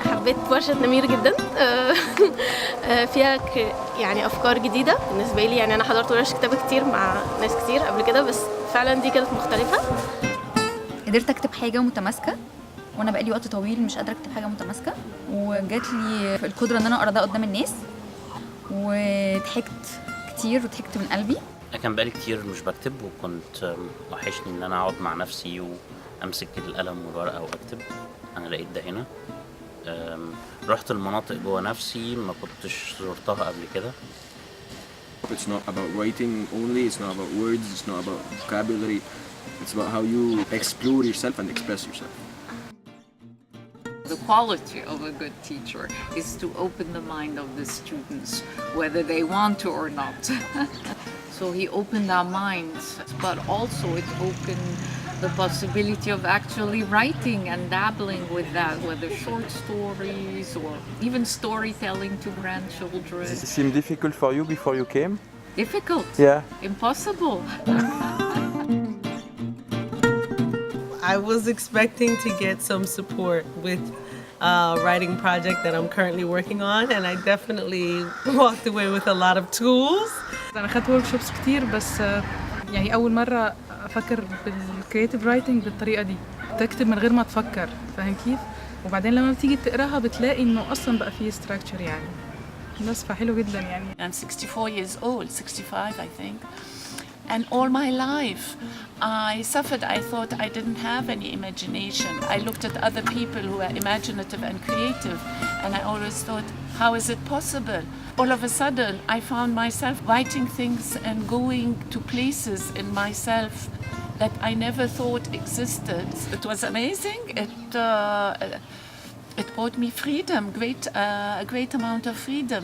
حبيت ورشة نمير جدا. فيها يعني أفكار جديدة بالنسبة لي. يعني أنا حضرت ورش كتابة كتير مع ناس كتير قبل كده، بس فعلا دي كانت مختلفة. قدرت أكتب حاجة متماسكة، وأنا بقالي وقت طويل مش قادرة أكتب حاجة متماسكة، وجات لي القدرة إن أنا أقرأ ده قدام الناس، وضحكت كتير وضحكت من قلبي. كان بقالي كتير مش بكتب، وكنت وحشني إن أنا أقعد مع نفسي وأمسك القلم والورقة وأكتب. أنا لقيت ده هنا. رحت المناطق جوه نفسي ما كنتش زرتها قبل كده. It's not about writing only, it's not about words, it's not about vocabulary. It's about how you explore yourself and express yourself. The quality of a good teacher is to open the mind of the students, whether they want to or not. So he opened our minds, but also it opened the possibility of actually writing and dabbling with that, whether short stories or even storytelling to grandchildren. Did it seem difficult for you before you came? Difficult? Yeah. Impossible. I was expecting to get some support with a writing project that I'm currently working on, and I definitely walked away with a lot of tools. أنا خدت workshops كتير، بس يعني أول مرة أفكر بالcreative writing بالطريقة دي، تكتب من غير ما تفكر، فاهم كيف؟ وبعدين لما بتيجي تقراها بتلاقي إنه أصلاً بقى فيه structure يعني، بس فحلو جداً يعني. I'm 64 years old, 65 I think. And all my life I suffered. I thought I didn't have any imagination. I looked at other people who were imaginative and creative, and I always thought, how is it possible? All of a sudden, I found myself writing things and going to places in myself that I never thought existed. It was amazing. It brought me freedom, a great amount of freedom.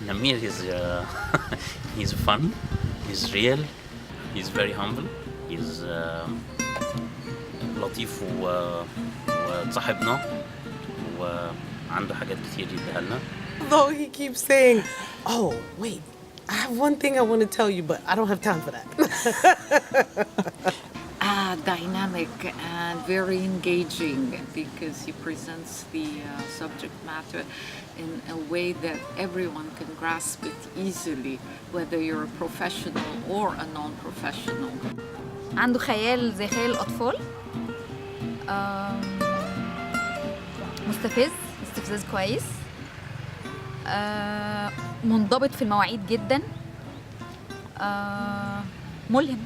Namir is he's fun, he's real, he's very humble, he's لطيف وصاحبنا وعنده حاجات كتير يديها لنا. Though he keeps saying, oh, wait, I have one thing I want to tell you, but I don't have time for that. Dynamic and very engaging, because he presents the subject matter in a way that everyone can grasp it easily, whether you're a professional or a non-professional. عنده خيال زي خيال الأطفال، استفزاز كويس، منضبط في المواعيد جدا، ملهم.